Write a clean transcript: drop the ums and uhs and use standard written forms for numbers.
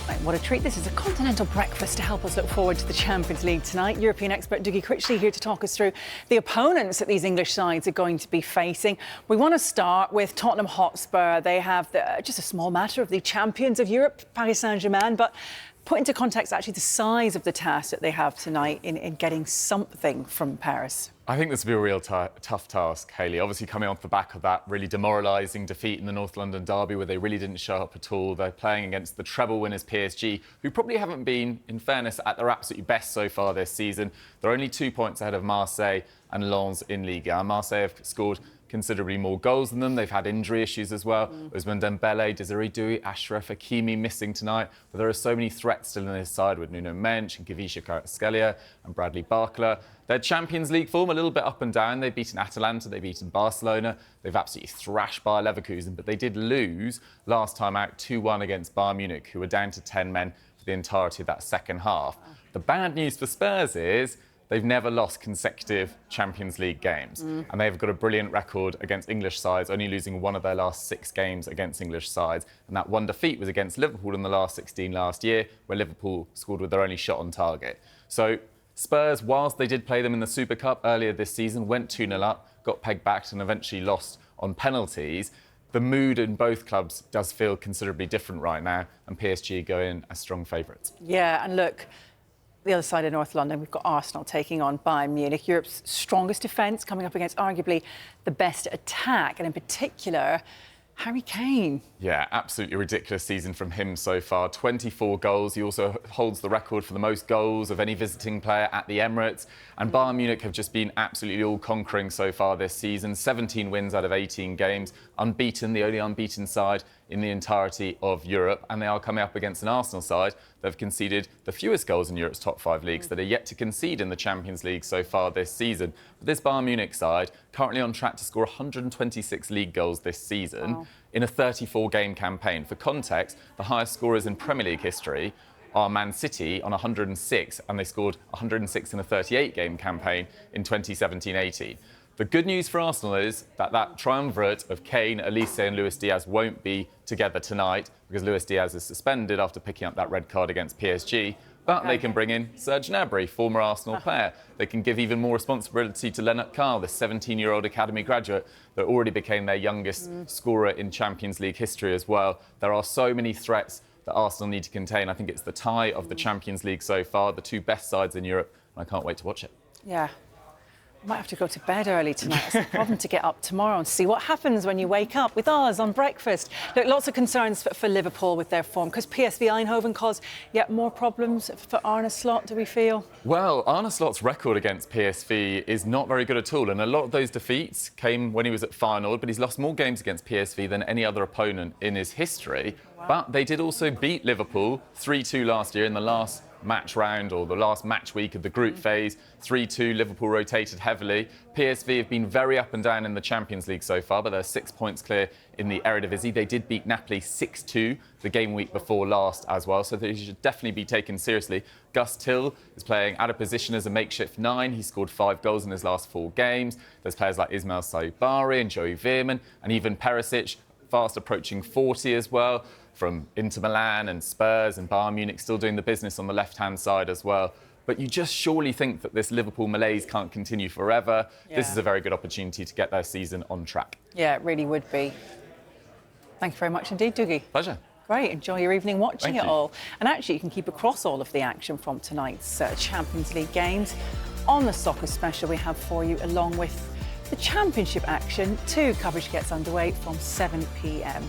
Right, what a treat. This is a continental breakfast to help us look forward to the Champions League tonight. European expert Dougie Critchley here to talk us through the opponents that these English sides are going to be facing. We want to start with Tottenham Hotspur. They have just a small matter of the champions of Europe, Paris Saint-Germain, but put into context actually the size of the task that they have tonight in getting something from Paris. I think this will be a real tough task, Hayley. Obviously coming off the back of that really demoralising defeat in the North London derby where they really didn't show up at all. They're playing against the treble winners PSG, who probably haven't been, in fairness, at their absolutely best so far this season. They're only 2 points ahead of Marseille and Lens in Ligue 1. Marseille have scored considerably more goals than them. They've had injury issues as well. Ousmane Dembele, Desiree Doué, Achraf Hakimi missing tonight. But there are so many threats still in his side with Nuno Mensch and Gavisha Kvaratskhelia and Bradley Barcola. Their Champions League form a little bit up and down. They've beaten Atalanta, they've beaten Barcelona. They've absolutely thrashed Bayer Leverkusen, but they did lose last time out 2-1 against Bayern Munich, who were down to 10 men for the entirety of that second half. The bad news for Spurs is they've never lost consecutive Champions League games. And they've got a brilliant record against English sides, only losing one of their last 6 games against English sides. And that one defeat was against Liverpool in the last 16 last year, where Liverpool scored with their only shot on target. So Spurs, whilst they did play them in the Super Cup earlier this season, went 2-0 up, got pegged back and eventually lost on penalties. The mood in both clubs does feel considerably different right now, and PSG go in as strong favourites. Yeah, and look, the other side of North London, we've got Arsenal taking on Bayern Munich, Europe's strongest defence, coming up against arguably the best attack, and in particular, Harry Kane. Yeah, absolutely ridiculous season from him so far. 24 goals. He also holds the record for the most goals of any visiting player at the Emirates. And Bayern Munich have just been absolutely all-conquering so far this season. 17 wins out of 18 games. Unbeaten, the only unbeaten side in the entirety of Europe. And they are coming up against an Arsenal side that have conceded the fewest goals in Europe's top 5 leagues that are yet to concede in the Champions League so far this season. But this Bayern Munich side, currently on track to score 126 league goals this season in a 34-game campaign. For context, the highest scorers in Premier League history are Man City on 106, and they scored 106 in a 38-game campaign in 2017-18. The good news for Arsenal is that triumvirate of Kane, Elise and Luis Diaz won't be together tonight because Luis Diaz is suspended after picking up that red card against PSG. But they can bring in Serge Gnabry, former Arsenal player. They can give even more responsibility to Lennart Karl, the 17-year-old academy graduate that already became their youngest scorer in Champions League history as well. There are so many threats that Arsenal need to contain. I think it's the tie of the Champions League so far, the 2 best sides in Europe, and I can't wait to watch it. Yeah. I might have to go to bed early tonight. It's a problem to get up tomorrow and see what happens when you wake up with us on breakfast. Look, lots of concerns for Liverpool with their form. Because PSV Eindhoven cause yet more problems for Arne Slot, do we feel? Well, Arne Slot's record against PSV is not very good at all. And a lot of those defeats came when he was at Feyenoord, but he's lost more games against PSV than any other opponent in his history. Wow. But they did also beat Liverpool 3-2 last year in the last match round or the last match week of the group phase. 3-2, Liverpool rotated heavily. PSV have been very up and down in the Champions League so far, but they're 6 points clear in the Eredivisie. They did beat Napoli 6-2 the game week before last as well, so they should definitely be taken seriously. Gus Till is playing out of position as a makeshift 9. He scored 5 goals in his last 4 games. There's players like Ismail Saibari and Joey Veerman and even Perisic, fast approaching 40 as well, from Inter Milan and Spurs and Bayern Munich still doing the business on the left-hand side as well. But you just surely think that this Liverpool malaise can't continue forever. Yeah. This is a very good opportunity to get their season on track. Yeah, it really would be. Thank you very much indeed, Dougie. Pleasure. Great. Enjoy your evening watching Thank it you. all. And actually, you can keep across all of the action from tonight's Champions League games on the soccer special we have for you, along with the Championship action too. Coverage gets underway from 7 p.m.